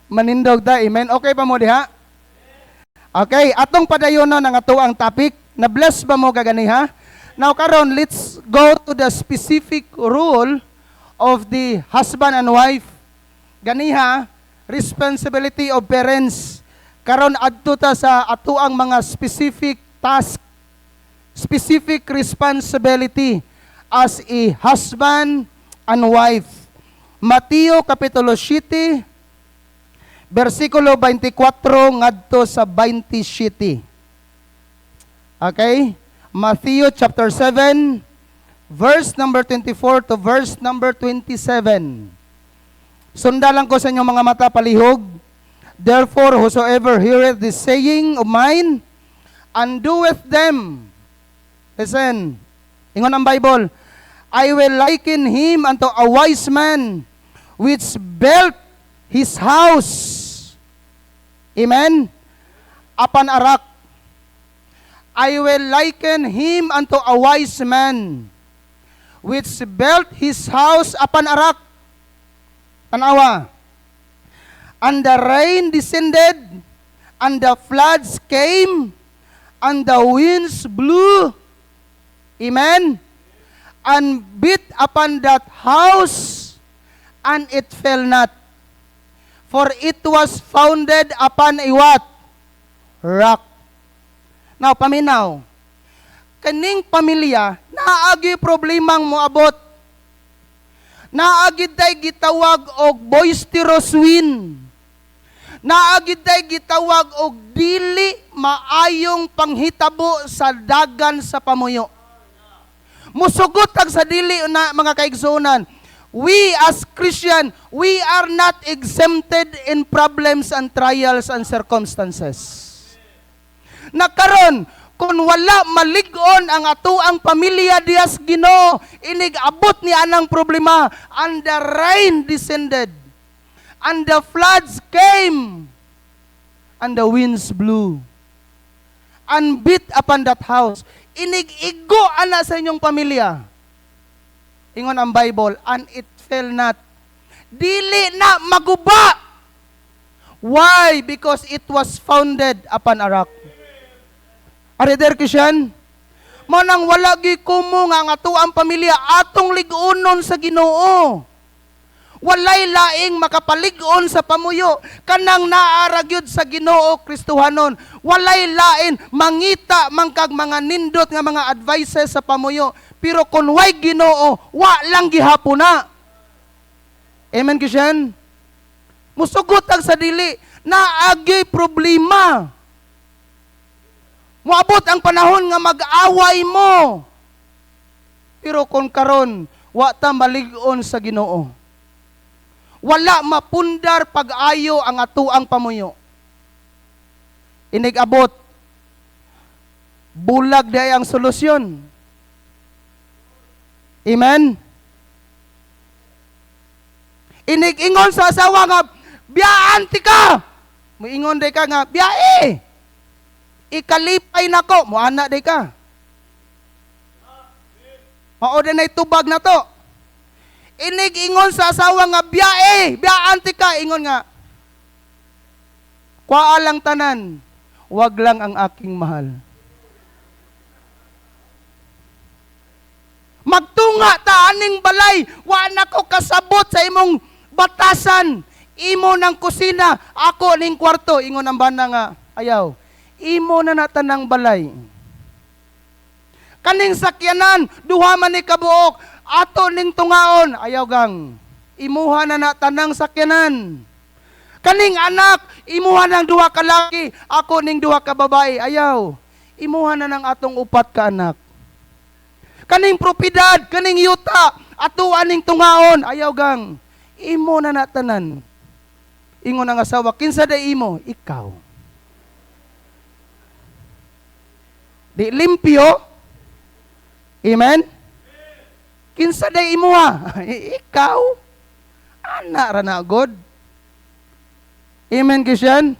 Manindog ta, amen. Okay pa mo diha? Okay, atong padayonon ang ato ang topic. Na-bless ba mo kaganiha? Now karon, let's go to the specific rule of the husband and wife. Ganiha, responsibility of parents. Karon adto ta sa ato ang mga specific task, specific responsibility as a husband and wife. Mateo Kapitulo 7, versikulo 24 ngadto sa 27. Okay? Matthew chapter 7, verse number 24 to verse number 27. Sundalan ko sa inyong mga mata palihog. Therefore, whosoever heareth this saying of mine, and doeth them. Listen, ingon ang Bible, I will liken him unto a wise man, which built his house. Amen? Apan arak. I will liken him unto a wise man, which built his house upon a rock. Tanawa. And the rain descended, and the floods came, and the winds blew. Amen? And beat upon that house, and it fell not. For it was founded upon a what? Rock. Now, paminaw. Kaning pamilya, naagi problemang moabot. Naagi day gitawag og boisterous wind. Naagi day gitawag og dili maayong panghitabo sa dagan sa pamuyo. Musugot ang sa dili na mga kaigsunan. We as Christian, we are not exempted in problems and trials and circumstances. Nakaron, kung wala malig-on ang atuang pamilya diyas Ginoo, inig-abot ni anang problema, and the rain descended, and the floods came, and the winds blew, and beat upon that house. Inig-igo ana sa inyong pamilya. Ingon ang Bible, and it fell not. Dili na maguba. Why? Because it was founded upon a rock. Are there Christian? Manang wala gi kumo nga ato ang pamilya atong lig-unon sa Ginoo. Walay laing makapalig-on sa pamuyo kanang naara gyud sa Ginoo Kristohanon. Walay lain mangita mangkag mga nindot nga mga advices sa pamuyo. Pero kung way Ginoo, wa lang gihapon na. Amen Christian? Musugot ang sa dili naagi problema. Moabot ang panahon nga mag-away mo. Pero kung karon, wa ta malig-on sa Ginoo. Wala mapundar pag-ayo ang atuang pamuyo. Inig-abot. Bulag day ang solusyon. Amen? Inig-ingon sa asawa nga, biyaan ti ka! Muingon day ka nga, biyae! Ikalipay nako, mo anak day ka. Mao din ay tubag na to. Inig-ingon sa asawa nga biyae, biyaan ti ka, ingon nga. Kwaa lang tanan, wag lang ang aking mahal. Magtunga ta aning balay, wa na ko kasabot sa imong batasan. Imo ng kusina, ako ning kwarto, ingon ang bana nga, ayaw. Imo na natanang balay. Kaning sakyanan, duha man ni kabuok, ato ning tungaon, ayaw gang. Imuha na natanang sakyanan. Kaning anak, imuha ng duha ka laki, ako ning duha ka babae, ayaw. Imuha na ng atong upat ka anak. Kaning propiedad, kaning yuta, ato aning tungaon, ayaw gang. Imo na natanan. Ingon ang asawa, kinsa day imo? Ikaw. Di limpyo. Amen? Kinsa day imo ha? Ikaw. Ana ra na God. Amen, Christian?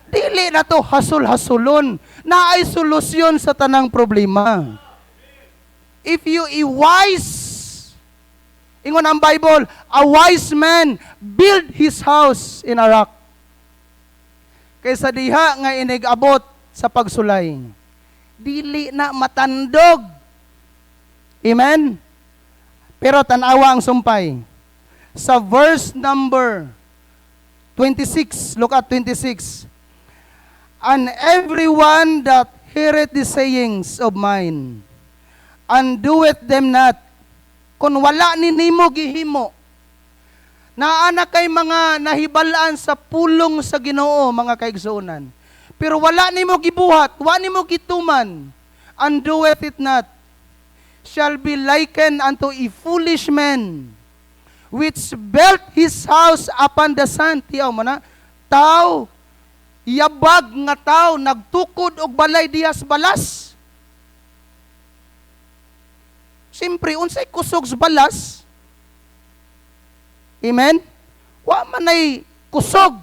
Dili na to hasul-hasulon. Naay solusyon sa tanang problema. If you wise, ingon ang Bible, a wise man build his house in a rock. kaysa diha nga inigabot sa pagsulay. Dili na matandog. Amen? Pero tanawa ang sumpay. Sa verse number 26, look at 26. And everyone that heareth the sayings of mine, and doeth them not, kung wala ni nimo gihimo, naana kay mga nahibalaan sa pulong sa Ginoo, mga kaigsuonan. Pero wala nimo gibuhat, wala nimo gituman, and doeth it not, shall be likened unto a foolish man, which built his house upon the sand. Tiyaw mo na, tao, yabag nga tao, nagtukod og balay diyas balas. Siyempre, unsay kusog sa balas. Amen? Wa man ay kusog.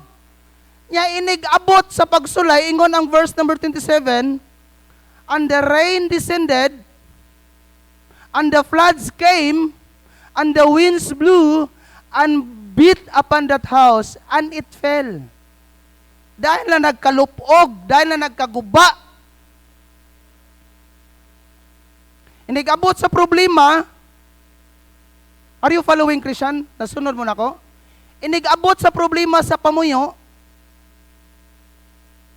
Nya inig-abot sa pagsulay, ingon ang verse number 27, and the rain descended, and the floods came, and the winds blew, and beat upon that house, and it fell. Dahil na nagkalupog, dahil na nagkaguba. Inig-abot sa problema. Are you following, Christian? Nasunod mo na ko? Inig-abot sa problema sa pamuyo,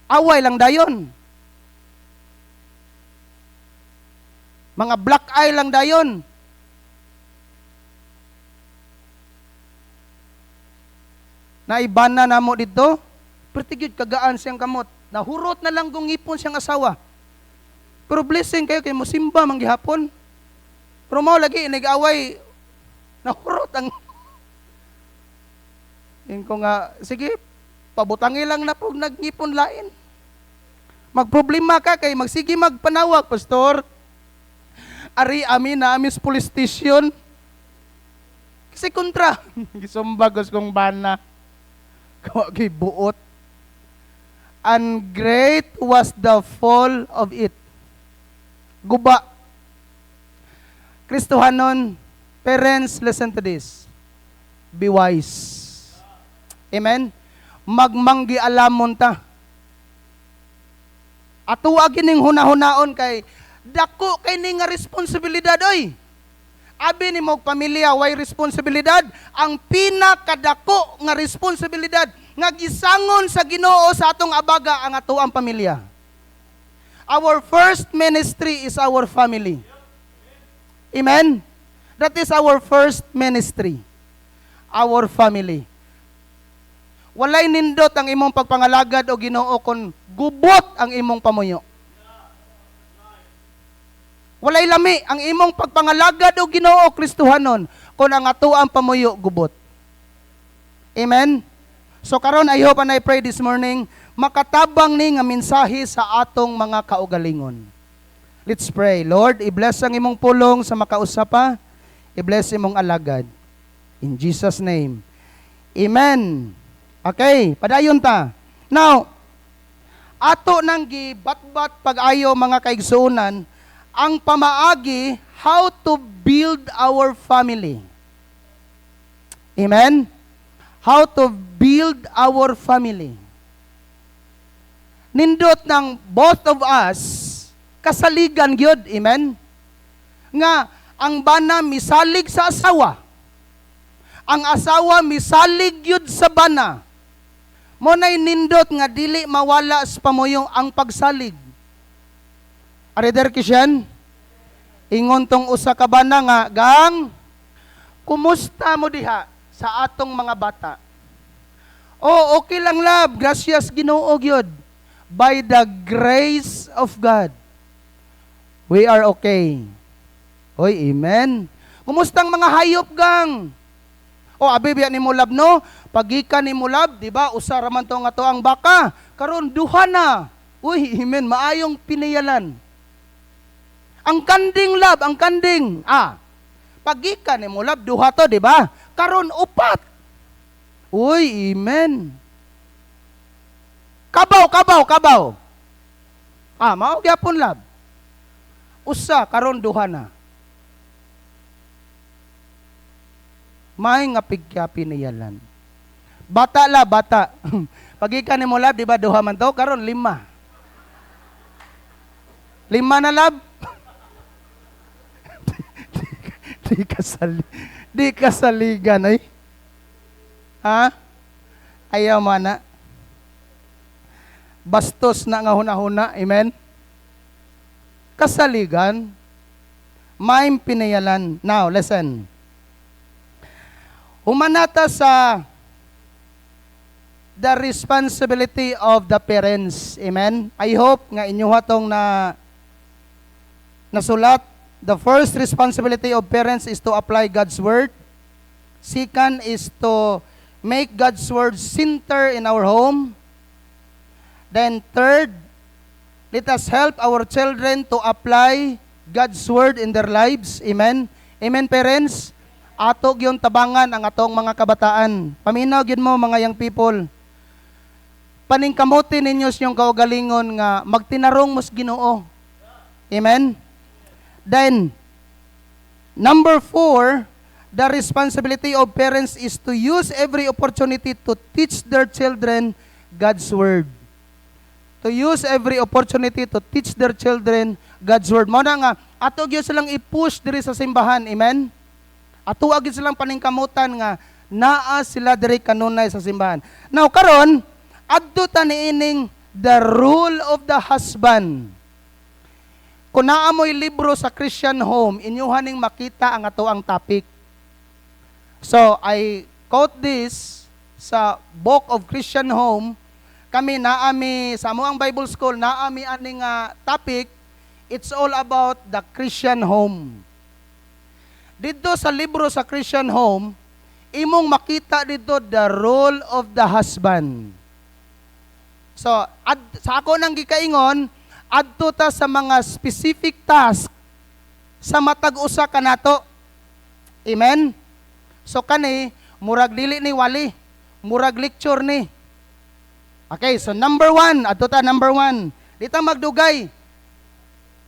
away lang dayon. Mga black eye lang dayon. Naibana na mo dito, pertigid kagaan siyang kamot. Nahurot na lang kung ngipon siyang asawa. Pero blessing kayo, kayo musimba manggihapon. Pero mo lagi, nag-away, nahurot ang... Yung ko nga, sige, pabutangi lang na po nagngipon lain. Magproblema ka kay magsige magpanawag, pastor. Ari amin na amis police station. Kasi kontra. Gisumbagos kong bana. Kawagi buot. And great was the fall of it. Guba. Kristohanon, parents, listen to this. Be wise. Amen? Magmanggi alamon ta. Ato agining hunahunaon kay dako kay ni nga responsibilidad oy. Abi ni mo pamilya way responsibilidad, ang pinakadako nga responsibilidad nga gisangon sa Ginoo sa atong abaga ang atoang pamilya. Our first ministry is our family. Amen. That is our first ministry. Our family. Walay nindot ang imong pagpangalagad o Ginoo kon gubot ang imong pamuyo. Walay lami ang imong pagpangalagad o Ginoo Kristohanon kon ang atoang pamuyo gubot. Amen. So karon I hope and I pray this morning makatabang ni nga mensahe sa atong mga kaugalingon. Let's pray. Lord, i-bless ang imong pulong sa makausapa. I-bless imong alagad. In Jesus name. Amen. Okay, padayon ta. Now, ato nang gibatbat pag-ayo mga kaigsuonan ang pamaagi how to build our family. Amen? How to build our family. Nindot ng both of us kasaligan gyud, amen? Nga ang bana misalig sa asawa. Ang asawa misalig gyud sa bana. Mo nay nindot nga dili mawala sa pamuyong ang pagsalig. Arider kisyan? Ingon tong usa ka bana nga, gang, kumusta mo diha sa atong mga bata? Oh, okay lang love, gracias Ginoo gyud. By the grace of God, we are okay. Hoy, amen. Kumustang mga hayop gang? O abi biya ni mo lab no? Pagika ni mo lab, di ba? Usa ra man to nga to ang baka. Karon duha na. Uy, amen, maayong piniyalan. Ang kanding lab, ang kanding. Pagika ni mo lab duha to, di ba? Karon upat. Uy, amen. Kabaw. Mao gyapon lab. Usa karon duha na. May nga pigkapi niyalan. Bata la, bata. Pagikan ni mo lab, di ba, duha man to? Karon 5. 5 na lab? Di kasaligan, ay. Ha? Ayaw mo na. Bastos na nga huna-huna, amen? Kasaligan, maim pinayalan. Now, listen. Humanata sa the responsibility of the parents. Amen? I hope nga inyuha tong nasulat. The first responsibility of parents is to apply God's Word. Second is to make God's Word center in our home. Then third, let us help our children to apply God's Word in their lives. Amen? Amen, parents? Atog yung tabangan ang atong mga kabataan. Paminaw yun mo, mga young people. Paningkamutin ninyo yung kaugalingon nga magtinarong mos Ginoo. Amen? Then, number 4, the responsibility of parents is to use every opportunity to teach their children God's Word. To use every opportunity to teach their children God's Word. Mo na nga, ato gyud silang i-push diri sa simbahan. Amen? Ato gyud silang paningkamutan nga naa sila diri kanunay sa simbahan. Now karon, adto ta niining the role of the husband. Kung naamoy libro sa Christian Home, inyuhaning makita ang ato ang topic. So, I quote this sa Book of Christian Home. Kami naami, sa amuang Bible School, naami aning topic, it's all about the Christian home. Dito sa libro sa Christian Home, imong makita dito the role of the husband. So, sa ako nang gikaingon, adto ta sa mga specific task sa matag usa kanato. Amen? So kani, murag dili ni wali, murag lecture ni. Okay, so number 1, adto ta number 1. Dita magdugay.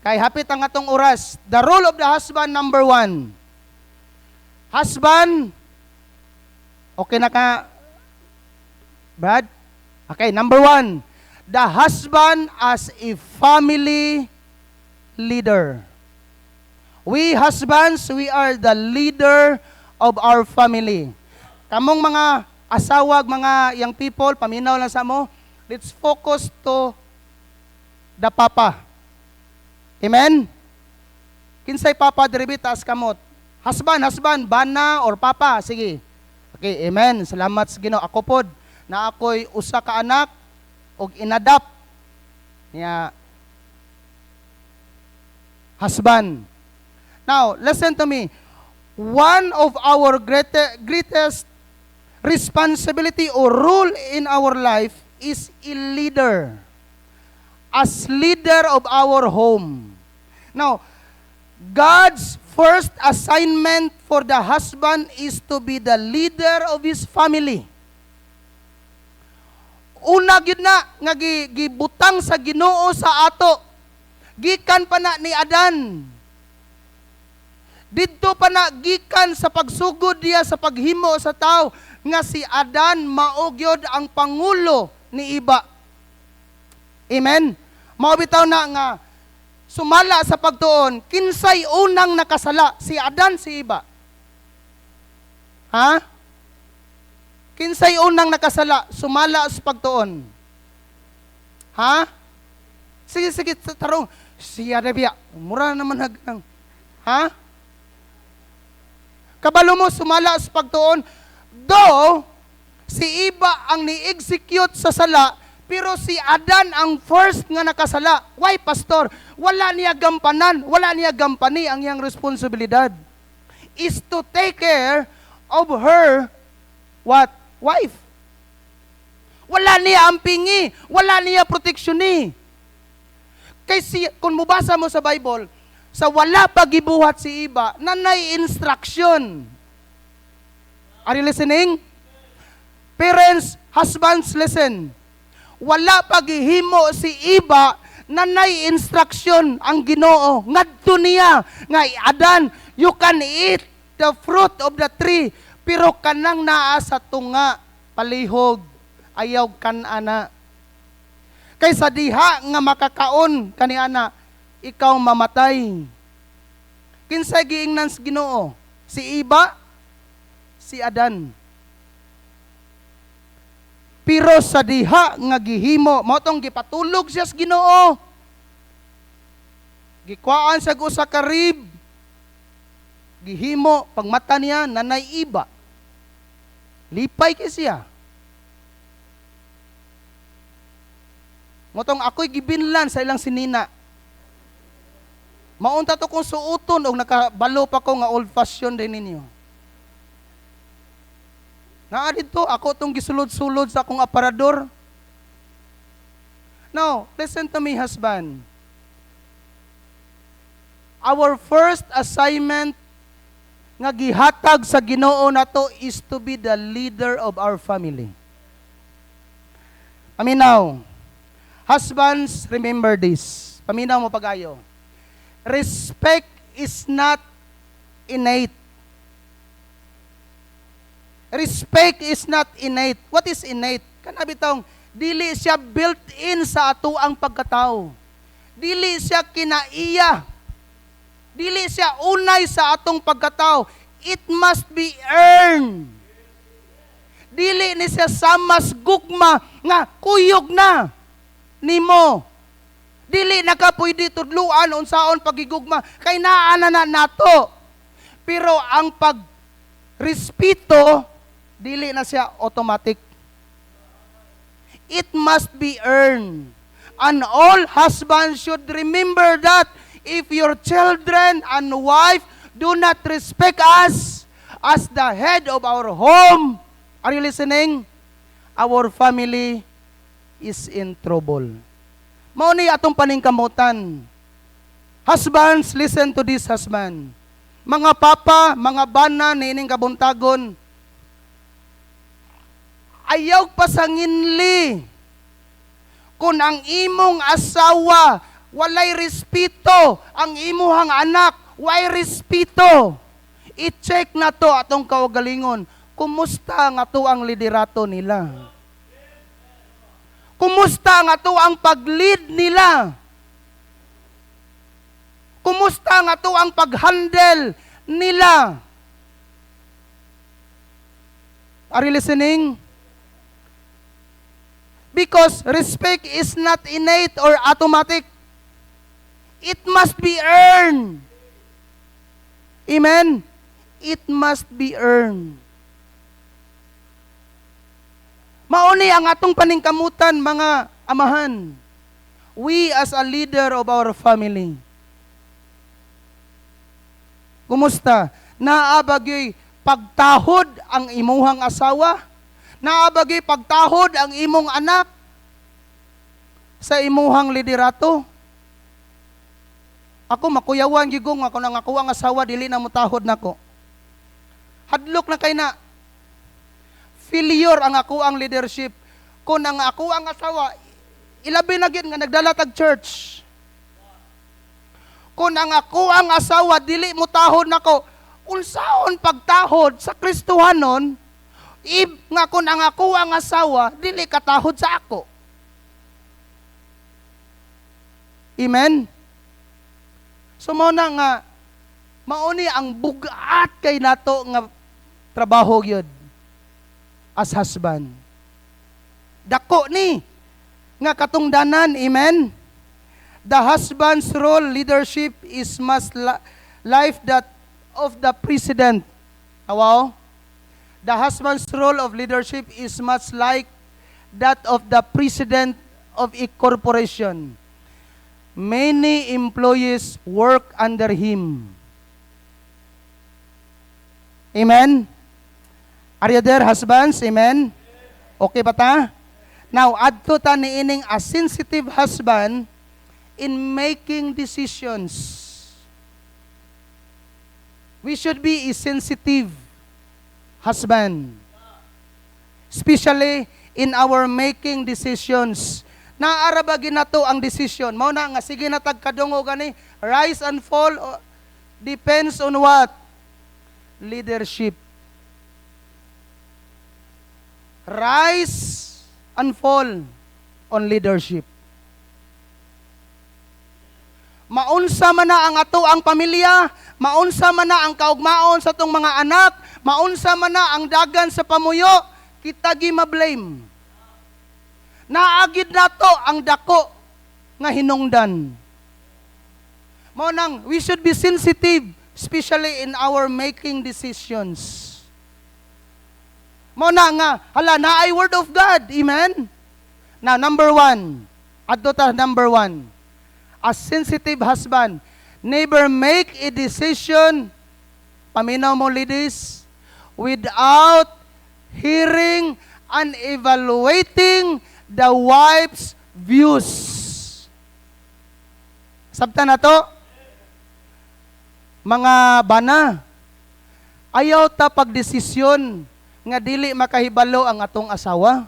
Kay hapit ang atong oras. The role of the husband, number 1. Husband, okay na ka, Brad? Okay, number 1. The husband as a family leader. We husbands, we are the leader of our family. Kamong mga asawag, mga young people, paminaw lang sa mo, let's focus to the papa. Amen? Kinsay papa diri taas kamot? Husband, bana or papa? Sige. Okay, amen. Salamat sa Ginoo. Ako pod na ako'y usa ka anak og inadapt niya husband. Now, listen to me. One of our greatest responsibility or role in our life is a leader. As leader of our home. Now, God's first assignment for the husband is to be the leader of his family. Una gyud na nga gibutang sa Ginoo sa ato. Gikan pa na ni Adan. Didto pa na gikan sa pagsugod diya sa paghimo sa tao nga si Adan mao gyud ang pangulo ni iba. Amen. Mao bitaw na nga sumala sa pagtuon, kinsay unang nakasala, si Adan, si iba? Ha? Kinsay unang nakasala, sumala sa pagtuon? Ha? Sige, tarong. Siya na biya. Mura naman hagang. Ha? Kabalo mo, sumala sa pagtuon. Though, si iba ang ni-execute sa sala, pero si Adan ang first nga nakasala. Why, pastor? Wala niya gampanan, wala niya gampani ang iyang responsibilidad. Is to take care of her, what? Wife. Wala niya ampingi, wala niya proteksyon ni. Kasi kung mubasa mo sa Bible, sa wala pagibuhat si iba, nanay instruction. Are you listening? Parents, husbands, listen. Wala paghihimo si iba, nanay instruction ang Ginoo. Ngadto niya, nga Adan, you can eat the fruit of the tree, pero kanang naa sa tunga. palihog, ayaw kanana. Kaysa diha nga makakaon kaniana, ikaw mamatay. Kinsay giingnan sa Ginoo? Si Iba, si Adan. Pero sa diha nga gihimo, mao tong gipatulog siya sa Ginoo. Gikwaan sa usa ka rib. Gihimo pagmata niya nanay Iba. Lipay kay siya. Motong ako'y gibinlan sa ilang sinina. Maunta to kong suuton o nakabalo pa ko nga old fashion din ninyo. Naa dito, ako tong gisulod-sulod sa akong aparador. Now, listen to me, husband. Our first assignment nga gihatag sa Ginoo nato is to be the leader of our family. Paminaw. Husbands, remember this. Paminaw mo pagayo. Respect is not innate. Respect is not innate. What is innate? Kanabi tong dili siya built-in sa ato ang pagkatao. Dili siya kinaiya. Dili siya unay sa atong pagkatao. It must be earned. Dili ni siya samas gugma nga kuyog na nimo. Dili na ka pwede tudluan unsaon pagigugma kay naa na nato. Pero ang pagrespeto dili na siya automatic. It must be earned. And all husbands should remember that if your children and wife do not respect us as the head of our home, are you listening? Our family is in trouble. Mao ni atong paningkamutan. Husbands, listen to this, husband. Mga papa, mga bana nining kabuntagon, ayaw pasanginli kung ang imong asawa walay respeto, ang imuhang anak way respeto. I-check na to atong kaugalingon. Kumusta nga to ang liderato nila? Kumusta nga to ang pag-lead nila? Kumusta nga to ang pag-handle nila? Are you listening? Because respect is not innate or automatic. It must be earned. Amen? It must be earned. Mauni ang atong paningkamutan, mga amahan. We as a leader of our family. Kumusta? Naabagyoy pagtahod ang imuhang asawa? Naabagyoy pagtahod ang imong anak sa imuhang liderato? Ako makuyawan gigong ako nang ako ang asawa dili na mutahod nako. Hadlok na kay na. Failure ang ako ang leadership. Kung ang ako ang asawa, ilabi na gid nga nagdala tag church. Kung ang ako ang asawa, dili mo tahod nako, unsaon pagtahod sa Kristohanon, nga kung ang ako ang asawa, dili katahod sa ako. Amen? So muna nga, mauni ang bugat kay nato nga trabaho yun. As husband. Dako ni nga katungdanan, amen? The husband's role leadership is much life that of the president. Wow. The husband's role of leadership is much like that of the president of a corporation. Many employees work under him. Amen? Are you there, husbands? Amen? Okay ba ta? Now, adto ta ni ining a sensitive husband in making decisions. We should be a sensitive husband. Especially in our making decisions. Naarabagin na to ang decision. Mao na nga, sige na tagkadungo gani, rise and fall, depends on what? Leadership. rise and fall on leadership. Maunsa man na ang ato ang pamilya, maunsa man na ang kaugmaon sa atong mga anak, maunsa man na ang dagan sa pamuyo, kita gi ma-blame. Naagid nato ang dako nga hinungdan. Mao nang we should be sensitive, especially in our making decisions. Mao na nga, hala, na ay word of God. Amen? Now, number 1. Adto ta, number 1. A sensitive husband, never make a decision, paminaw mo ladies, without hearing and evaluating the wife's views. Sabta na to? Mga bana, ayaw ta pagdesisyon nga dili makahibalo ang atong asawa.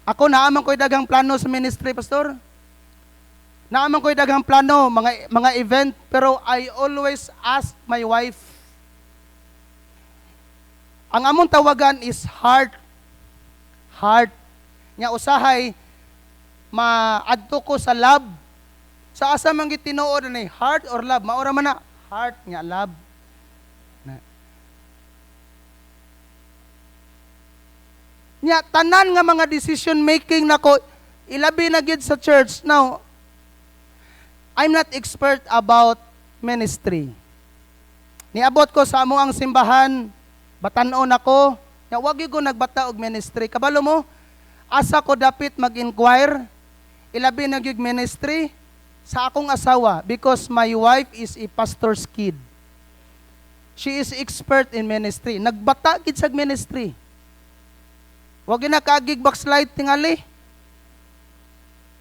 Ako naaman ko'y daghang plano sa ministry, pastor. Naaman ko'y daghang plano, mga event, pero I always ask my wife. Ang among tawagan is heart. Heart. Nya usahay, maadto ko sa love. Sa asa man gitinuod na heart or love, maura man na heart nga love. Nya tanan nga mga decision making nako ilabi na gid sa church. Now, I'm not expert about ministry. Niabot ko sa amo ang simbahan, batan-on ako, nya wag gyud ko nagbata og ministry. Kabalo mo, asa ko dapit mag-inquire, ilabi na gyud ministry sa akong asawa because my wife is a pastor's kid. She is expert in ministry. Nagbata gid sa ministry. Wag na kaagig backslide tingali.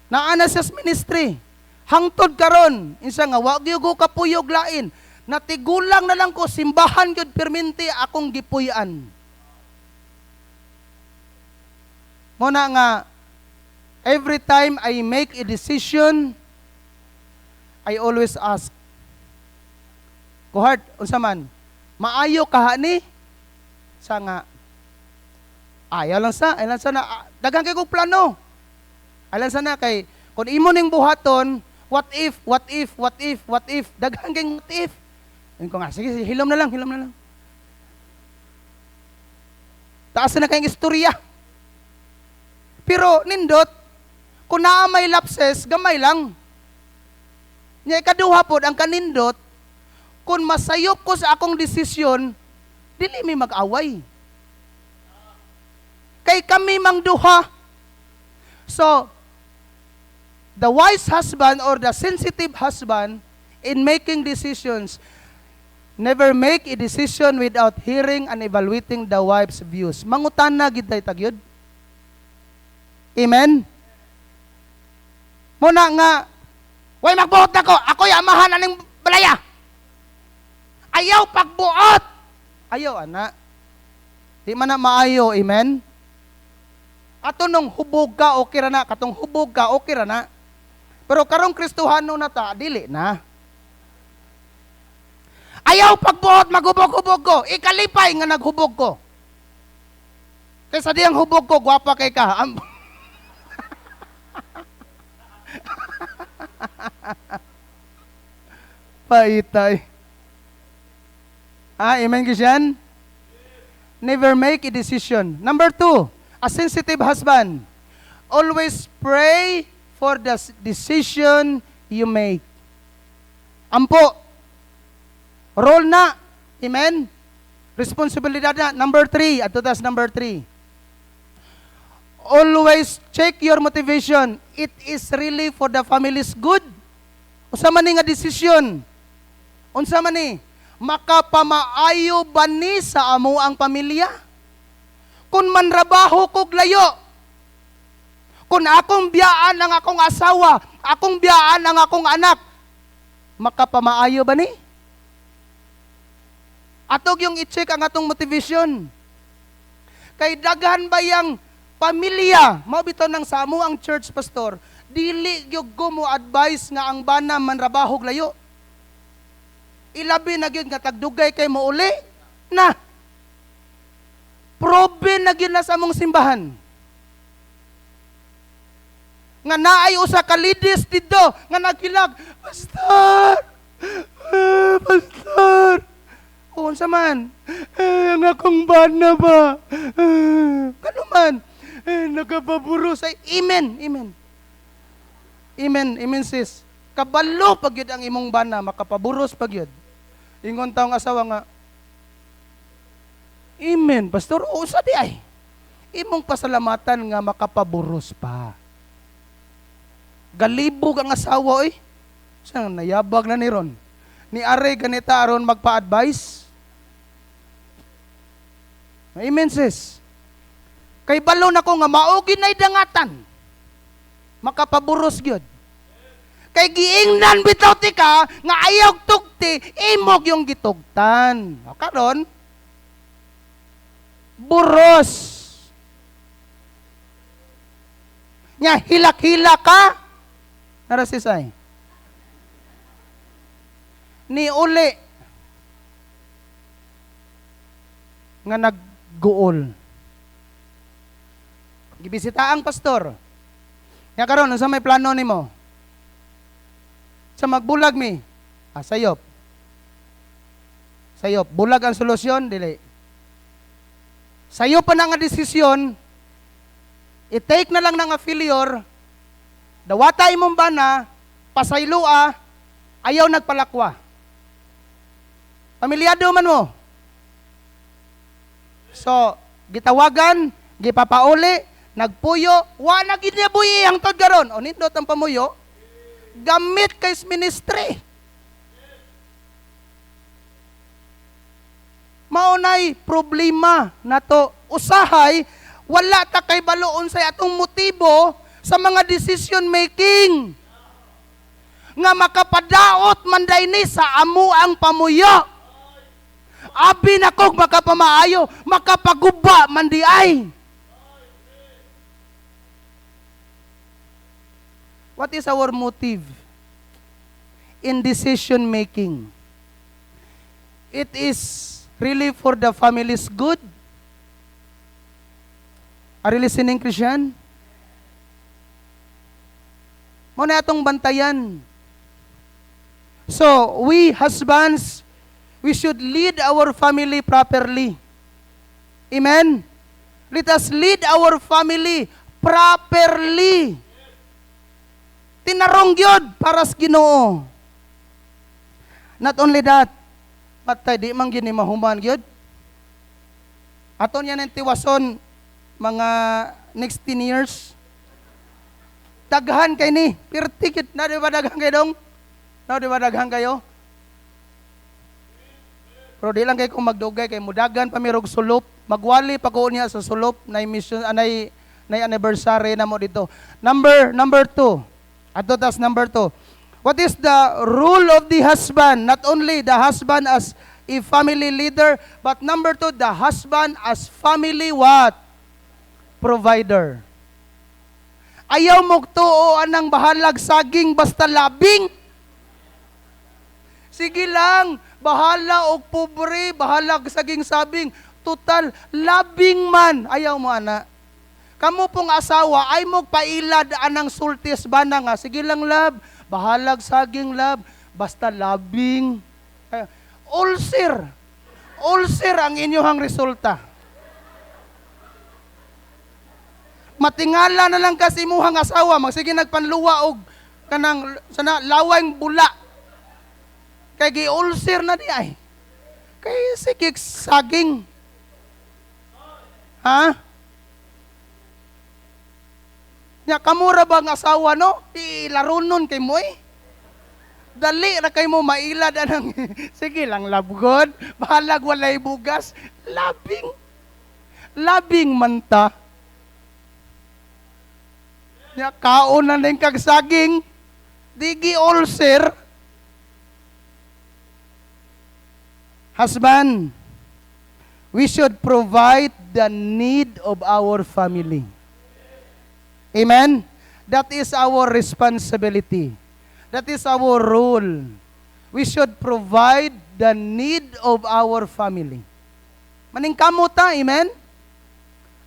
Naana sa ministry. Hangtod karon, insa nga wag gyud ko kapuyog lain. Natigulang na lang ko simbahan gyud perminti akong gipuy-an. Mo na nga every time I make a decision, I always ask, Kuhart, unsa man, maayo ka ni? Sa nga, ayaw lang sa na, daghang kay kong plano. Alam sa na kay, kung imo ning buhaton, what if, daghang kay what if. Yun ko nga, sige, hilom na lang. Taas na kayong istorya. Pero, nindot, kung naa may lapses, gamay lang. Nya ikaduha pod ang kanindot, kung masayop ko sa akong desisyon, dili mi mag-away. Kay kami mang duha. So, the wise husband or the sensitive husband in making decisions, never make a decision without hearing and evaluating the wife's views. Mangutan na gid tay tagyod. Amen? Muna nga, way magbuot na ko, ako'y amahan aning balaya. Ayaw pagbuot. Ayaw, ana. Di man na maayo, amen? Ato nung hubog ka, okay ra na. Katong hubog ka, okay ra na. Pero karong Kristohano na ta, dili na. Ayaw pagbuot, maghubog-hubog ko. Ikalipay nga naghubog ko. Kaysa di ang hubog ko, gwapa kay ka. Paitay. Amen, Kisyan? Never make a decision. Number 2, a sensitive husband. Always pray for the decision you make. Ampo. Role na. Amen? Responsibilidad na. Number 3. At that's number 3. Always check your motivation. It is really for the family's good. Unsa man ni nga desisyon? Unsa man ni? Makapamaayo ba ni sa amo ang pamilya? Kung manrabaho kog layo, kung akong biyaan ang akong asawa, akong biyaan ang akong anak, makapamaayo ba ni? Atog yung i-check ang atong motivation. Kay daghan ba yang pamilya, mao bitaw nang sa amo ang church pastor, dili gyud ko mo advice nga ang bana manrabaho og layo. Ilabi na gyud nga tagdugay kay mo uli na. proven na gyud na sa among simbahan. Nga naay usa ka ladies dito nga nagkilag, Pastor! Pastor! Unsa man? Ang akong bana ba? Kano man? Nagapaburo sa... Amen, amen. Amen, amen sis. Kabalo pag yun ang imong bana, makapaburos pag yun. Ingon taong asawa nga, amen, Pastor, usa di ay. Imong pasalamatan nga makapaburos pa. Galibog ang asawa eh. Siyang nayabag na ni Ron. Ni Are ganita aron magpa-advise. Amen sis. Kay balon ako nga maugin na'y dangatan. Makapaburos gyud. Kay giingnan bitaw ti ka nga ayaw tugti, imog yung gitugtan. O karon buros. Nya hilak-hila ka. Nara sisay. Ni uli nga nagguol. Gibisita ang pastor. Nya karon unsa may plano nimo? Sa magbulag mi. Sayop. Sayop. Bulag ang solusyon, dili. Sayop pa na nga desisyon, i-take na lang ng failure, dawata imong bana, pasaylua, ayaw nagpalakwa. Pamilyado man mo. So, gitawagan, gipapauli, nagpuyo, wa na gid niya buhi hangtod karon. O nindot ang pamuyo, gamit kay ministry. Maunay problema nato. Usahay, wala ta kay baloon sa atong motibo sa mga decision making. Nga makapadaot man ni sa amo ang pamuyo. Abi na kog makapamaayo, makapaguba man di ay. What is our motive in decision making? It is really for the family's good? Are you listening, Christian? Muna itong bantayan. So, we husbands, we should lead our family properly. Amen? Let us lead our family properly. Tinarong yun para sa Ginoo. Not only that, patay di man gini mahuman gyud. Aton yan ang tiwason mga next 10 years. Daghan kay ni, pirtikit na di ba daghan kayo dong? No, di ba daghan kayo? Pero di lang kayo kung magdugay kay mudagan pamirog sulop, magwali pag niya sa sulop na mission anay na anniversary na mo dito. Number 2. Ato tas number 2. What is the role of the husband? Not only the husband as a family leader, but number 2, the husband as family what? Provider. Ayaw mo tuoan ng bahalag saging basta labing. Sige lang, bahala og pobre, bahalag saging sabing, total labing man. Ayaw mo ana. Kamu pong asawa ay mo pailad anang sultis bana nga. Sige lang lab, bahalag saging lab, basta labing. Ulcer. Ulcer ang inyong resulta. Matingala na lang kasi imuhang asawa, magsige nagpanluwa og kanang sana lawang bula. Kay gi-ulcer na di ay. Kay sige saging. Ha? Nya kamura bang asawa no? Ilarunon kay mo eh. Dali ra kay mo mailad anang sige lang labgod, bahalag walay bugas, labing. Labing man ta. Nya kaon na ning kag saging, digi ulcer. Husband, we should provide the need of our family. Amen? That is our responsibility. That is our role. We should provide the need of our family. Maning kamuta, amen?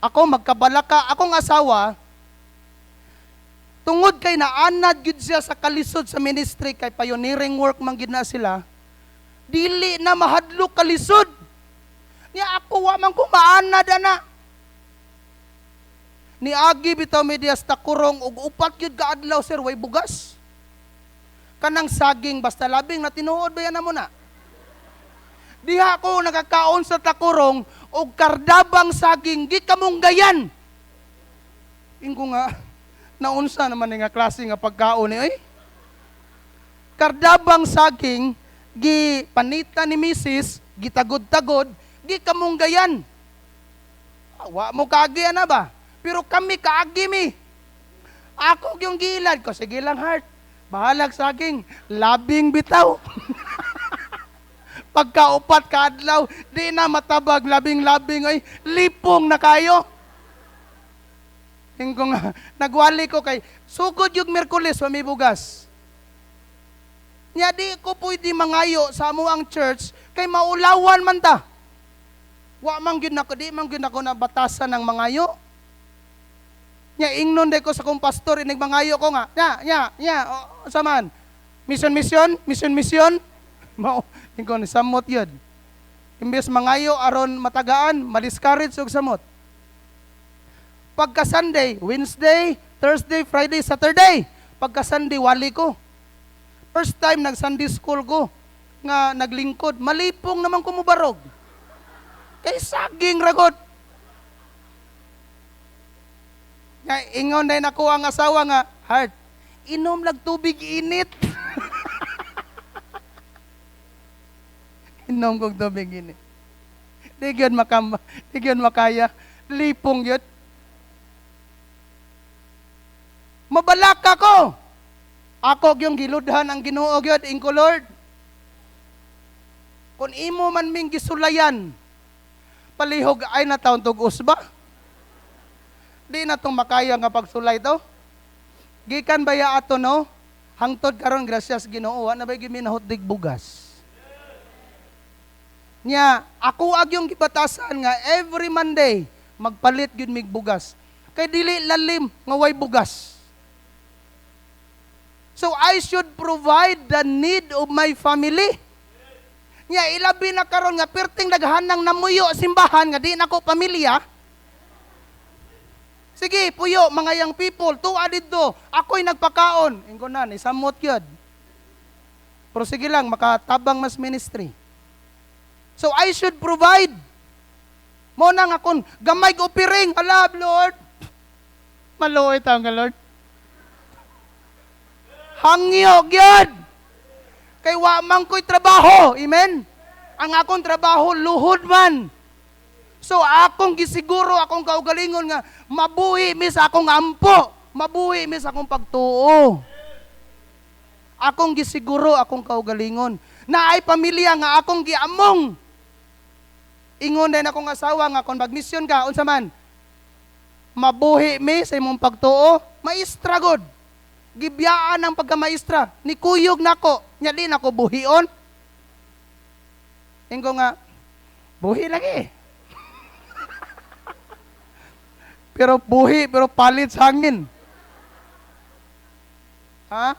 Ako magkabalaka, akong asawa, tungod kay naanad gyud siya sa kalisod sa ministry, kay pioneering work man gyud na sila, dili na mahadlok kalisod. Nya ako wa man ko maanad ana. Ni agi bitaw medyas takurong ug upat gyud ka adlaw sir way bugas. Kanang saging basta labing na tinuod ba yan mo na? Diha ko nakakaon sa takurong og kardabang saging gi kamunggayan. Ingko nga naunsa naman nga klase nga pagkaon ni oy. Kardabang saging gi panita ni Mrs. gitagod-tagod gi kamunggayan. Wa mo kaagi na ba? Pero kami kaagi mi. Ako yung gilad ko, sige lang heart. Bahalag saging, labing bitaw. Pagkaupat kadlaw, di na matabag, labing-labing ay lipong na kayo. Hingko nga, nagwali ko kay, sugod yung Merkulis, bugas. Nya di ko pwede mangayo sa amuang church, kay maulawan man ta. Wa man gyud nako, di man gyud nako nabatasan ng mangayo. Nya ingnon day ko sa kong pastor, inig mangayo ko nga, saman. Mission. Mao, ingko ni samot yun. Imbes mangayo aron matagaan, ma-discourage og samot. Pagka Sunday, Wednesday, Thursday, Friday, Saturday. Pagka Sunday, wali ko. First time nag-Sunday school ko, nga naglingkod, malipong naman ko mubarog. Kay saging ragot. Nga ingon day nako ang asawa nga, heart, inom lag tubig init. Inom kong tubig init. Di gyud makaya. Lipong yun. Mabalaka ko. Ako yung giludhan ang Ginoo yun, ingko Lord. Kung imo man ming gisulayan, palihog ay na taon tugos ba? Di na itong makaya nga pagsulay to. Gikan baya ato no? Hangtod karon gracias Ginoo, na ba'y giminahot dig bugas. Nya, ako ag yung gibatasan nga every Monday, magpalit yun mig bugas. Kay dili lalim nga way bugas. So I should provide the need of my family. Nya, ilabi na karon nga perting naghanang namuyo simbahan nga di na ko pamilya. Sige, puyo, mga young people, tuwa dito, ako'y nagpakaon. Ingko na, isamot yun. Pero sige lang, makatabang mas ministry. So I should provide. Mo nang akong gamay ko piring. Alab, Lord. Maluoy tayo nga, Lord. Hangyog yun. Kay wa man ko'y trabaho. Amen? Ang akong trabaho, luhod man. So akong gisiguro, akong kaugalingon nga, mabuhi mi sa akong ampo. Mabuhi mi sa akong pagtuo. Akong gisiguro, akong kaugalingon. Na ay pamilya nga akong giamong. Ingon din akong asawa nga, kung mag-mission ka, unsa man, mabuhi mi sa imong pagtuo, maistra god. Gibiyaan ang pagkamaistra. Ni kuyog nako, nya di nako buhion. Ingo nga, buhi lagi. Pero buhi, pero palit sa hangin. Ha?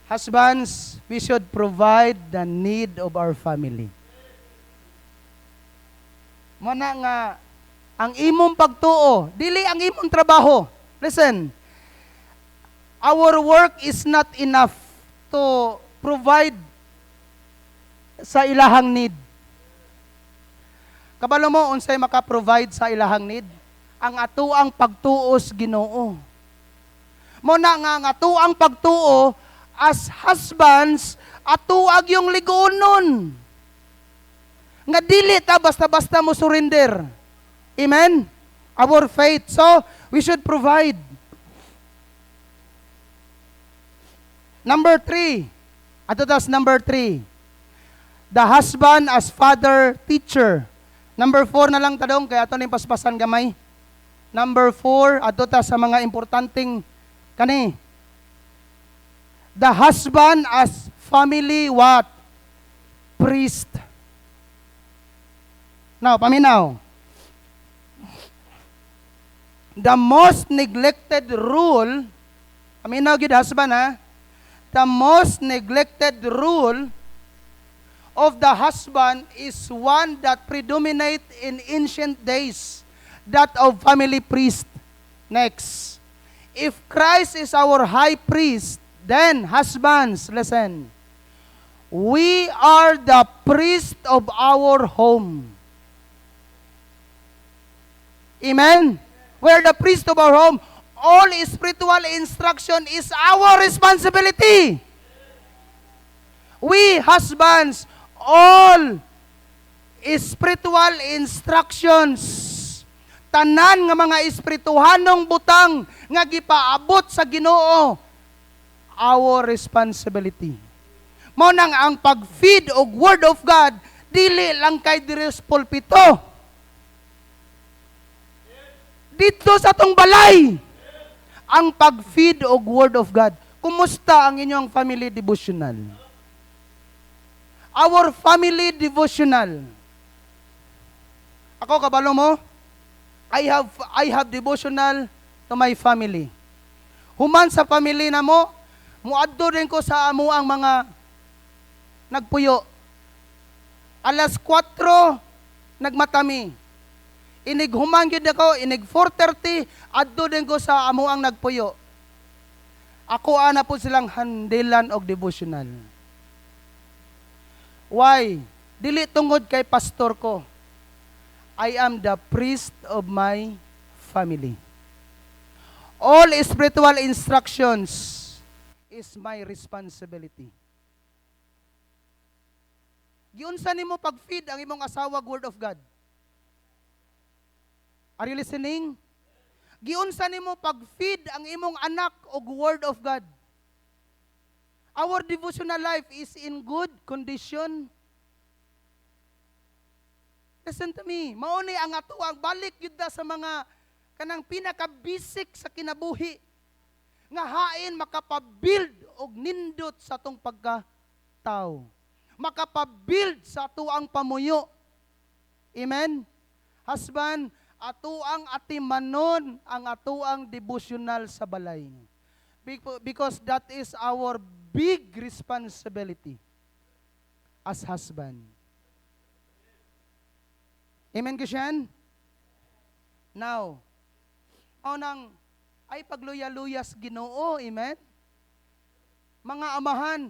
Husbands, we should provide the need of our family. Mana nga, ang imong pagtuo, dili ang imong trabaho. Listen, our work is not enough to provide sa ilahang need. Kabalo mo, unsay maka-provide sa ilahang need? Ang atuang pagtuos Ginoo. Muna nga, ang atuang pagtuo, as husbands, atuag yung ligonon. Nga dili ta basta-basta mo surrender. Amen? Our faith. So, we should provide. Number 3. Number 3. The husband as father, teacher. Number 4 na lang tadong, kaya ito na yung paspasan gamay. Number 4, ato ta sa mga importanteng kani. The husband as family what? Priest. Now, paminaw. The most neglected rule, aminaw gid husband ha, the most neglected rule of the husband is one that predominate in ancient days, that of family priest. Next, if Christ is our high priest, then husbands, listen, we are the priest of our home. Amen? We're the priest of our home. All spiritual instruction is our responsibility. We husbands, all spiritual instructions, tanan nga mga espirituhanong butang nga gipaabot sa Ginoo, our responsibility. Mao nang ang pag-feed og word of God dili lang kay diri sa pulpito. Dito sa tong balay, ang pag-feed og word of God. Kumusta ang inyong family devotional? Our family devotional. Ako, kabalo mo, I have devotional to my family. Human sa family na mo, muadto din ko sa amo ang mga nagpuyo. Alas 4, nagmatami. Inig human gyud ako, inig 4:30, adto din ko sa amo ang nagpuyo. Ako ana po silang handilan og devotional. Why? Dili tungod kay pastor ko. I am the priest of my family. All spiritual instructions is my responsibility. Giunsa nimo pag-feed ang imong asawa word of God? Are you listening? Giunsa nimo pag-feed ang imong anak og word of God? Our devotional life is in good condition. Listen to me. Mao ni ang ato ang balik gyud sa mga kanang pinaka-basic sa kinabuhi nga hain makapabuild og nindot sa atong pagkatao. Makapabuild sa ato ang pamuyo. Amen. Husband, ato ang atimanon ang ato ang devotional sa balay. Because that is our big responsibility as husband. Amen, Christian? Now, nang ay pagluya-luyas Ginoo, amen? Mga amahan,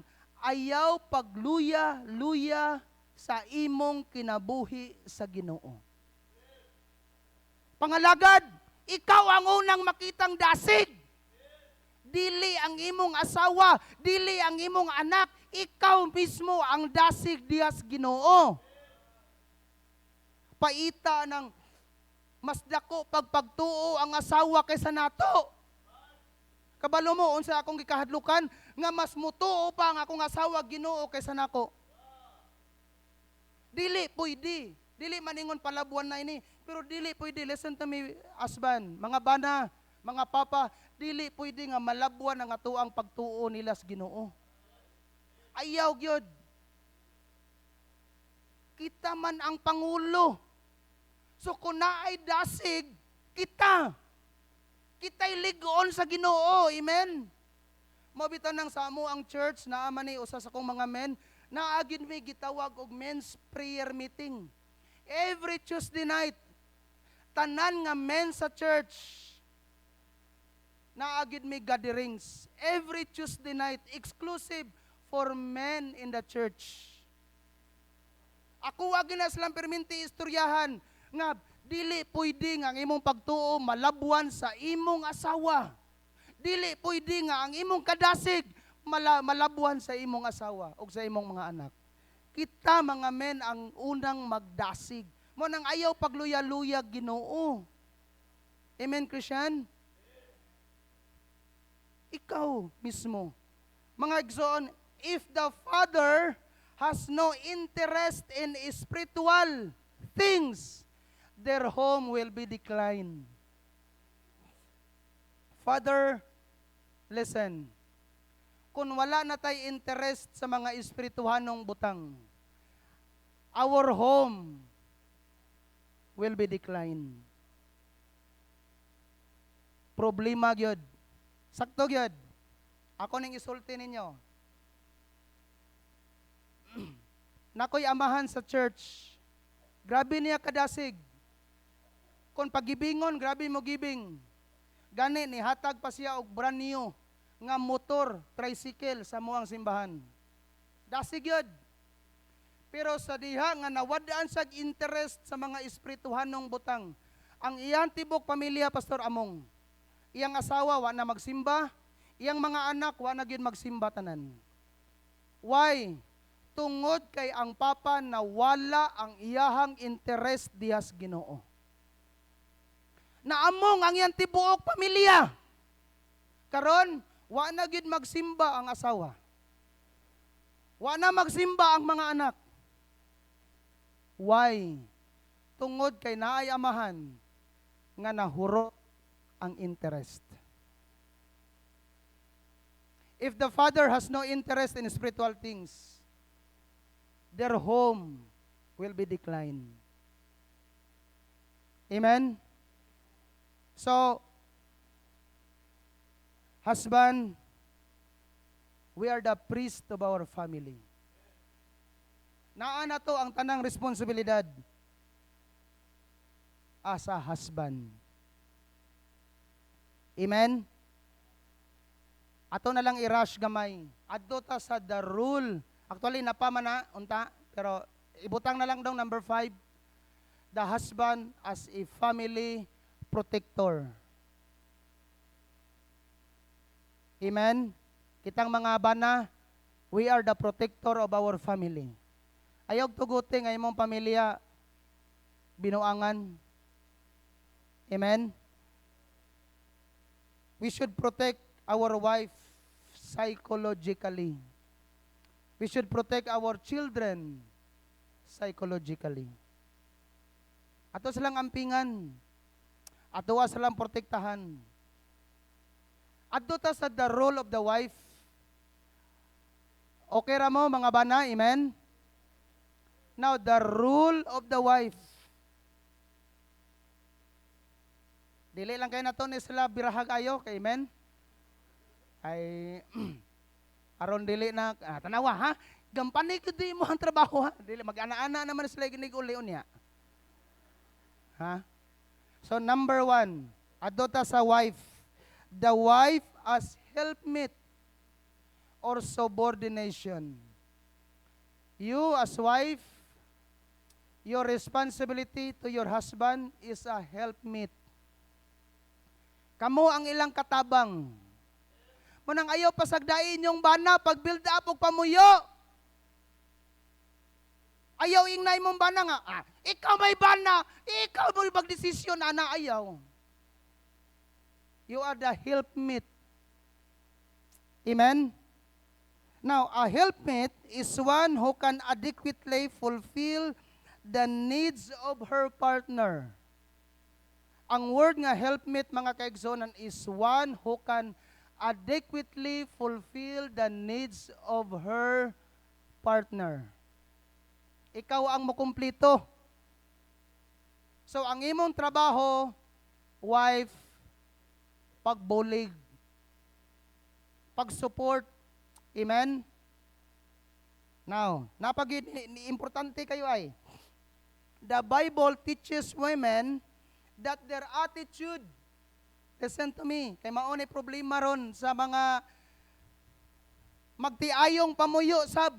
ayaw pagluya-luya sa imong kinabuhi sa Ginoo. Pangalagad, ikaw ang unang makitang dasig. Dili ang imong asawa, dili ang imong anak, ikaw mismo ang dasig diyas Ginoo. Paita ng mas dako pagpagtuo ang asawa kaysa nato. Kabalo mo, unsa akong gikahadlukan, nga mas mutuo pa ang akong asawa Ginoo kaysa nako. Dili pwede. Dili maningon palabuan na ini. Pero dili pwede, listen to me, husband, mga bana, mga papa, dili pwede nga malabuan ang atuang pagtuo nila sa Ginoo. Ayaw gyud. Kita man ang pangulo. So kung naay dasig, kita'y ligon sa Ginoo. Amen? Mabitaw nang sa amo ang church, naaman ni usa sa kong mga men, naagin may gitawag og men's prayer meeting. Every Tuesday night, tanan nga men sa church, naagid may gatherings. Every Tuesday night, exclusive for men in the church. Ako wagin na silang perminti istoryahan, nga dili pwede nga ang imong pagtuo malabuan sa imong asawa. Dili pwede nga ang imong kadasig malabuan sa imong asawa o sa imong mga anak. Kita mga men ang unang magdasig. Mo nang ayaw pagluya-luya Ginoo. Amen, Christian? Ikaw mismo. Mga igsoon, if the father has no interest in spiritual things, their home will be declined. Father, listen. Kung wala na tay interest sa mga espirituhanong butang, our home will be declined. problema gyud. Sakto gyud. Ako ning isulti ninyo. Nakoy amahan sa church. Grabe niya kadasig. Kung pagibingon, grabe mo gibing. Gani ni hatag pa siya og brand new nga motor, tricycle sa muang simbahan. Dasig yun. Pero sa diha nga nawadaan sa interest sa mga espirituhanong butang, ang iyang tibok pamilya, Pastor Among, iyang asawa wa na magsimba, iyang mga anak wa na gyud magsimba tanan. Why? Tungod kay ang papa na wala ang iyahang interest dihas Ginoo. Naamong ang iyang tibuok pamilya. Karon, wa na gyud magsimba ang asawa. Wa na magsimba ang mga anak. Why? Tungod kay naay amahan nga nahurot ang interest. If the father has no interest in spiritual things, their home will be declined. Amen? So, husband, we are the priest of our family. Naa na to ang tanang responsibilidad as a husband. Amen? Ato na lang i-rush gamay. Adto ta sa the rule. Actually, napama na, unta. Pero ibutang na lang daw number 5. The husband as a family protector. Amen? Kitang mga bana, we are the protector of our family. Ayog tuguti nga imong pamilya binuangan. Amen? We should protect our wife psychologically. We should protect our children psychologically. Ato silang ampingan. Ato silang protektahan. Ato ta sa the role of the wife. Okay ra mo mga bana, amen? Now, the rule of the wife. Dili lang kayo na to ni sila birahag ayo, amen? Ay, aron dili na, tanawa ha? Gampani ko di mo ang trabaho ha? Dili, mag-ana-ana naman sila ginig-uli-un niya. Ha? So, number 1, adota sa wife. The wife as helpmate or subordination. You as wife, your responsibility to your husband is a helpmate. Kamo ang ilang katabang. Munang ayaw pasagdain yung bana pag build up og pamuyo. Ayaw ingnay mong bana nga, ikaw may bana, ikaw mo magdesisyon, ana ayaw. You are the helpmate. Amen? Now, a helpmate is one who can adequately fulfill the needs of her partner. Ang word nga helpmate, mga kaigsonan, is one who can adequately fulfill the needs of her partner. Ikaw ang makumplito. So, ang imong trabaho, wife, pagbulig, pag-support, amen? Now, importante kayo ay, the Bible teaches women that their attitude, listen to me, kay maunay problema ron sa mga magtiayong pamuyo sab.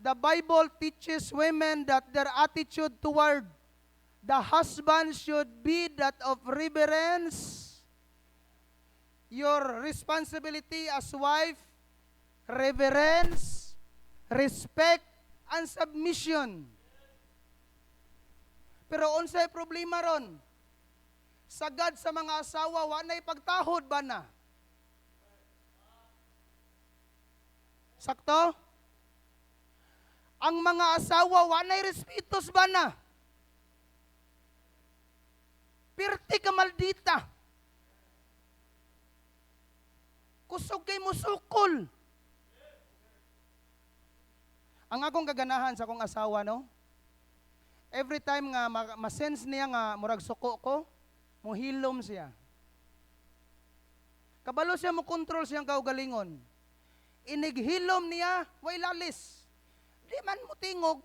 The Bible teaches women that their attitude toward the husband should be that of reverence. Your responsibility as wife, reverence, respect, and submission. Pero unsay problema ron? Sagad sa mga asawa, wanay pagtahod ba na? Sakto? Ang mga asawa, wanay respetos ba na? Pirti ka maldita. Kusog kay musukol. Ang akong kaganahan sa akong asawa, no? Every time nga masense niya nga murag suko ko, Mohilom siya. Kabalo siya mo kontrol siyang kaugalingon. Inighilom niya, way lalis. Di man mo tingog.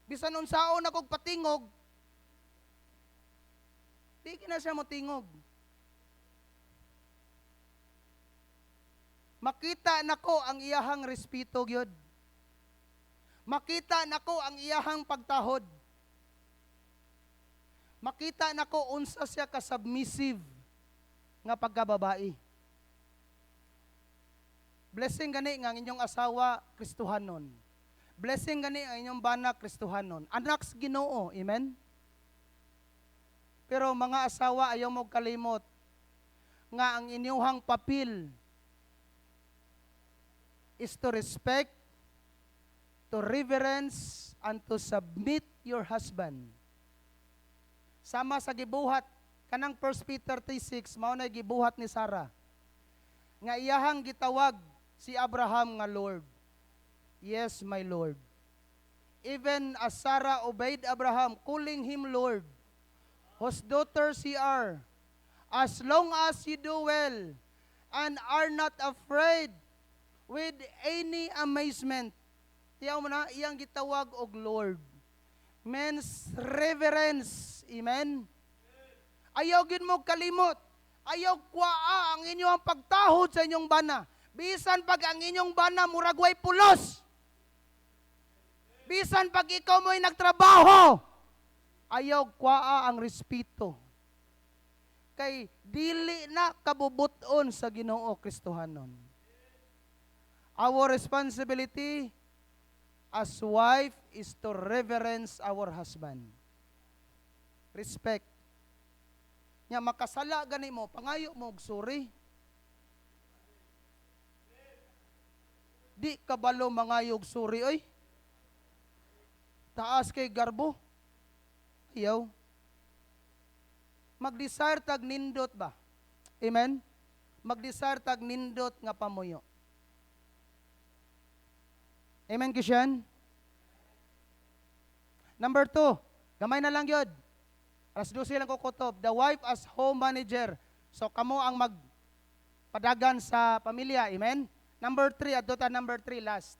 Bisan unsaon akong patingog, di na siya mo tingog. Makita nako ang iyahang respeto gyud. Makita nako ang iyahang pagtahod. Makita nako unsa siya ka submissive nga pagkababae. Blessing gani nga ang inyong asawa Kristohanon. Blessing gani ang inyong bana Kristohanon. Anak sa Ginoo, amen? Pero mga asawa, ayaw mo kalimot nga ang inyong papel is to respect, to reverence, and to submit your husband. Sama sa gibuhat, kanang 1 Peter 3:6, mao na gibuhat ni Sarah. Nga iyahang gitawag si Abraham nga Lord. Yes, my Lord. Even as Sarah obeyed Abraham, calling him Lord, whose daughter she are, as long as you do well, and are not afraid with any amazement. Tiyaw mo na, iyang gitawag og Lord. Means reverence. Amen? Ayaw gid mo kalimot. Ayaw kwaa ang inyong pagtahod sa inyong bana. Bisan pag ang inyong bana muragway pulos. Bisan pag ikaw mo'y nagtrabaho, ayaw kwaa ang respeto. Kay dili na kabubuton sa Ginoo Kristohanon. Our responsibility as wife is to reverence our husband. Respect. Nya makasala gani mo, pangayo mo og sorry. Di kabalo mangayog sorry oy. Taas kay garbo. Ayaw. Mag-desire tag nindot ba? Amen? Mag-desire tag nindot nga pamuyo. Amen, Kishan? Number 2, gamay na lang yun. Alas 12 lang ko kutob. The wife as home manager. So, kamo ang magpadagan sa pamilya. Amen? Number 3, adto ta number 3 last.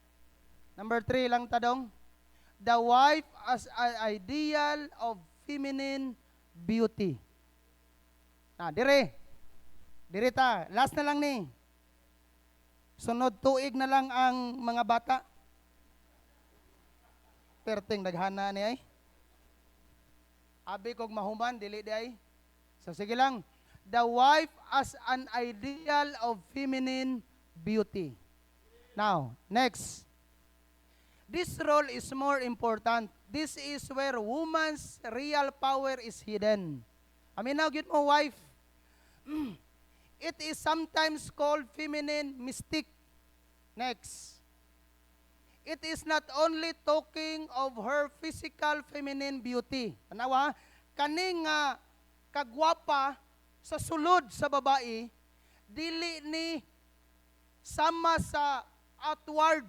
Number 3 lang tadong. The wife as an ideal of feminine beauty. Dire ta. Last na lang ni. Sunod tuig na lang ang mga bata. Perting naghana ni ay. Abi kog mahuman, dili di ay. So sige lang. The wife as an ideal of feminine beauty. Now, next. This role is more important. This is where woman's real power is hidden. Aminaw gyud mo wife. It is sometimes called feminine mystique. Next. It is not only talking of her physical feminine beauty. Tanawa, kaning nga kagwapa sa sulod sa babae, dili ni sama sa outward.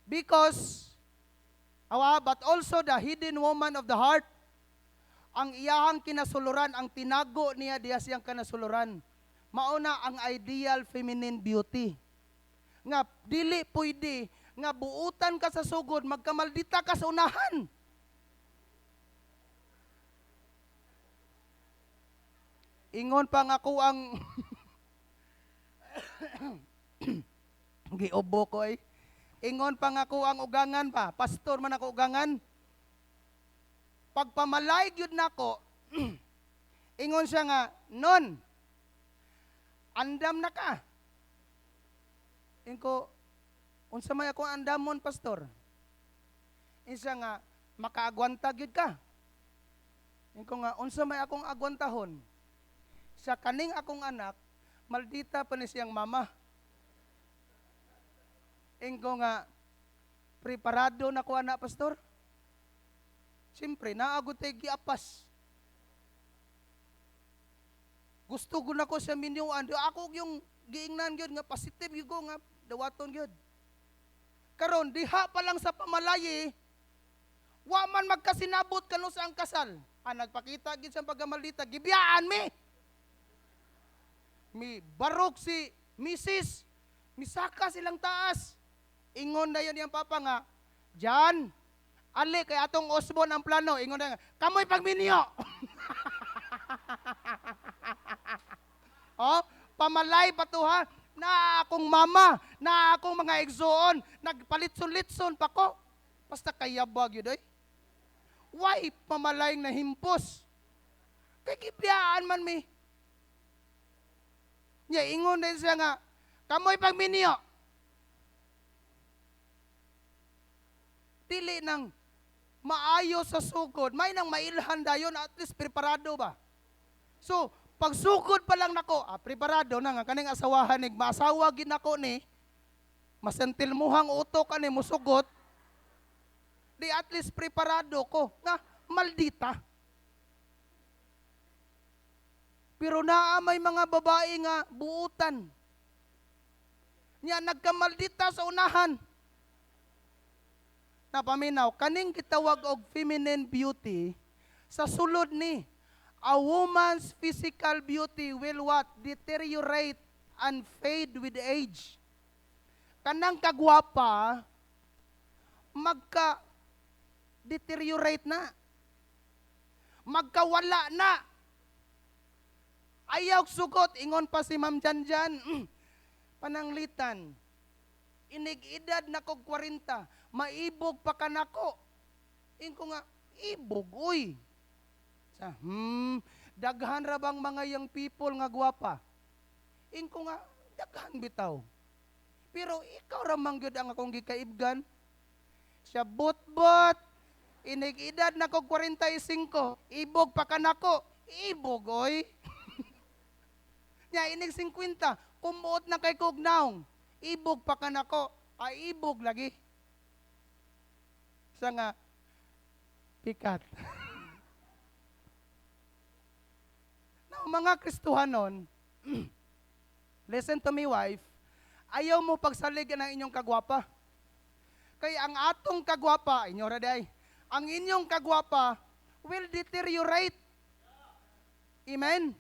Because, but also the hidden woman of the heart, ang iyahang kinasuluran, ang tinago niya diya siyang kanasuluran, mauna ang ideal feminine beauty. Nga, dili pwede, nga buutan ka sa sugod, magkamaldita ka sa unahan. Ingon pa nga ako ang giubo ko eh. Ingon pa nga ko ang ugangan pa. Pastor man ako ugangan. Pagpamalay gyud nako, ingon siya nga, non, andam na ka. Inko, unsa may akong andamon, pastor? Insa nga, makaagwanta gyud ka. Inko nga, unsa may akong agwantahon? Sa kaning akong anak, maldita pa ni siyang mama. Inko nga, preparado na ko anak, pastor. Siyempre, naagod tayo giapas. Gusto ko na ko sa minyuan. Ako yung giingnan yun, nga positive yun ko, nga dawaton yun. Karon diha pa lang sa pamalayi, Wa man magkasinabot kano sa ang kasal. Nagpakita gid sa paggamaldita, gibiyaan mi barok si Mrs. Misaka silang taas. Ingon na yun yung papa nga, Jan, ali kay atong Osbon ang plano. Ingon na nga, kamoy pagminyo. Oh, pamalay pa to ha. Na akong mama, na akong mga igsoon, nagpalitson-litson pa ko. Basta kayabag yun, Why pamalayng na himpos? Kay kibiyaan man mi. Nya ingon din siya nga, kamoy pagminyo. Dili nang maayo sa sugod, may nang mailhan dayon, at least preparado ba? So, pag sugod pa lang nako, preparado na nga, kaning asawahan, maasawa gid nako ni, masentil muhang utok ani musugot, di at least preparado ko, nga, maldita. Pero naa may mga babae nga buutan. Nya nagkamaldita sa unahan. Napaminaw, kaning gitawag og feminine beauty, sa sulod ni, a woman's physical beauty will what? Deteriorate and fade with age. Kanang kagwapa, magka-deteriorate na. Magkawala na. Ayaw sugot, ingon pa si Ma'am Janjan, pananglitan, inig-edad na kog 40, maibog pa ka nako. Inko nga, ibog, uy. Sa, daghan ra bang mga young people nga gwapa? Inko nga, daghan bitaw. Pero ikaw ra man gyud ang akong gikaibgan. Siya bot-bot, inig-edad na kog 45, ibog pa ka nako. Ibog, oy. Nya inig 50, kumuot na kay kugnaong. Ibog pa ka nako. Ibog lagi. Sa nga, pikat. Now, mga Kristohanon, listen to me, wife, ayaw mo pagsalig ng inyong kagwapa. Kaya ang atong kagwapa, inyo raday, ang inyong kagwapa will deteriorate. Amen?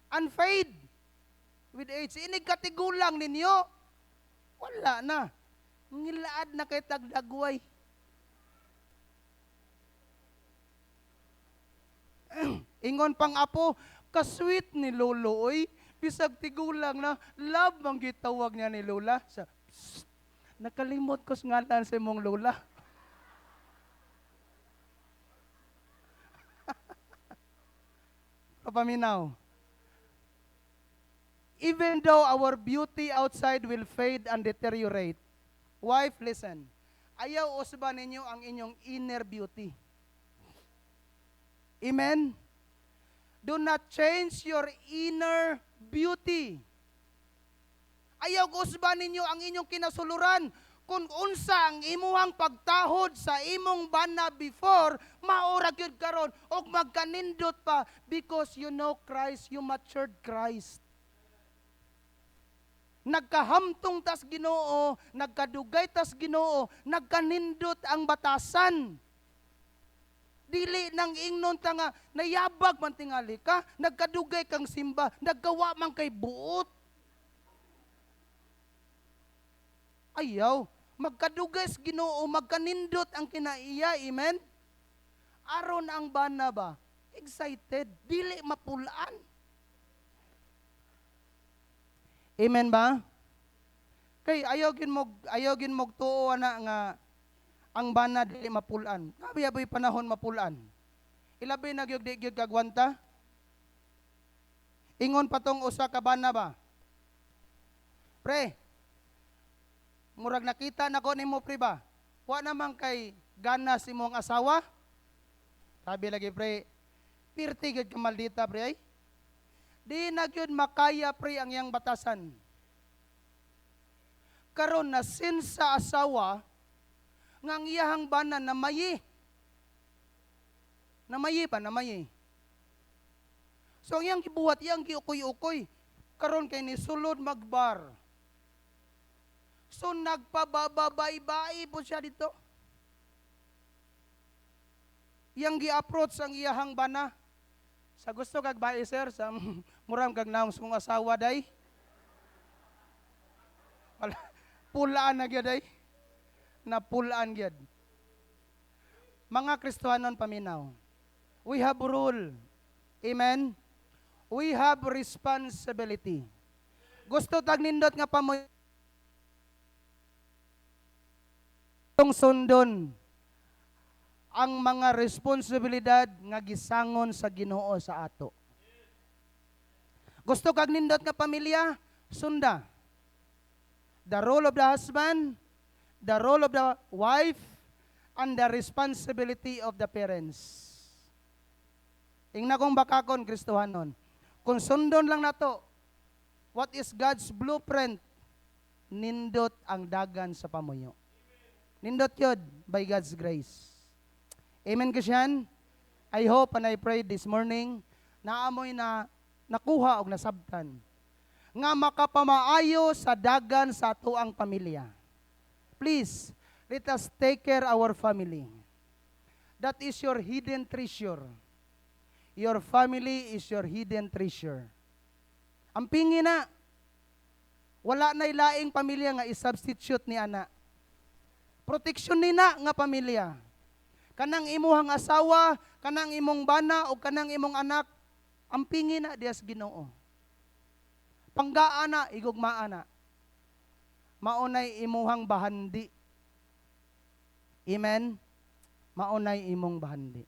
And fade with age. Inig katigulang ninyo, wala na. Ngilaad na kay tagdagway. Ingon pang apo, kasweet ni Lolo, oy. Bisag tigulang na, love mang gitawag niya ni Lola. Nakalimot ko sa ngalan sa mong Lola. Papaminaw. Even though our beauty outside will fade and deteriorate, wife, listen, ayaw usban ninyo ang inyong inner beauty. Amen? Do not change your inner beauty. Ayaw usban ninyo ang inyong kinasuluran. Kung unsa ang imuhang pagtahod sa imong bana before, maura gyud karon og magkanindot pa because you know Christ, you matured Christ. Nagkahamtong tas Ginoo, nagkadugay tas Ginoo, nagkanindot ang batasan. Dili nang ingnon ta nga nayabag man tingali ka, nagkadugay kang simba, naggawa man kay buot. Ayaw, magkadugay sa Ginoo, magkanindot ang kinaiya, amen? Aron ang bana ba? Excited, dili mapulaan. Amen ba? Kay ayaw gin mo tuo na nga ang bana dili mapulan. Kabi panahon mapulan. Ilabi na gyud di gyud kagwanta. Ingon patong usa ka bana ba? Pre, murag nakita nako nimo pre ba? Wa naman kay ganas imong asawa? Sabi lagi pre, pirti gyud ka maldita pre ay. Di na gyud makaya pre ang yang batasan. Karon na sin sa asawa ngang iyahang bana namayi. Namayi. So ang iyang gibuhat, iyang giukoy-ukoy. Karon kay ni sulod magbar. So nagpabababay-bay po siya dito. iyang gi-approach ang iyahang bana. Sa gusto kag bae sir, sa muram kag naong kong asawa day. Wala, pulaan na gyud day. Napulaan gyud. Mga Kristohanon paminaw, we have rule. Amen? We have responsibility. Gusto tag nindot nga pamoy sundon ang mga responsibilidad nga gisangon sa Ginoo sa ato. Gusto kag nindot nga pamilya, sunda. The role of the husband, the role of the wife, and the responsibility of the parents. Ingna kong bakakon, Kristohanon. Kung sundon lang nato, what is God's blueprint? Nindot ang dagan sa pamuyo. Nindot yun by God's grace. Amen kasyan? I hope and I pray this morning na amoy na nakuha o nasabtan nga makapamaayo sa dagan sa atuang pamilya. Please, let us take care our family. That is your hidden treasure. Your family is your hidden treasure. Ang pingi na, wala na ilaing pamilya nga i-substitute ni ana. Proteksyon ni na nga pamilya. Kanang imuhang asawa, kanang imong bana, o kanang imong anak, ang pingi na diyas Ginoo. Panggaan na, igugmaan na. Maunay imuhang bahandi. Amen? Maunay imong bahandi.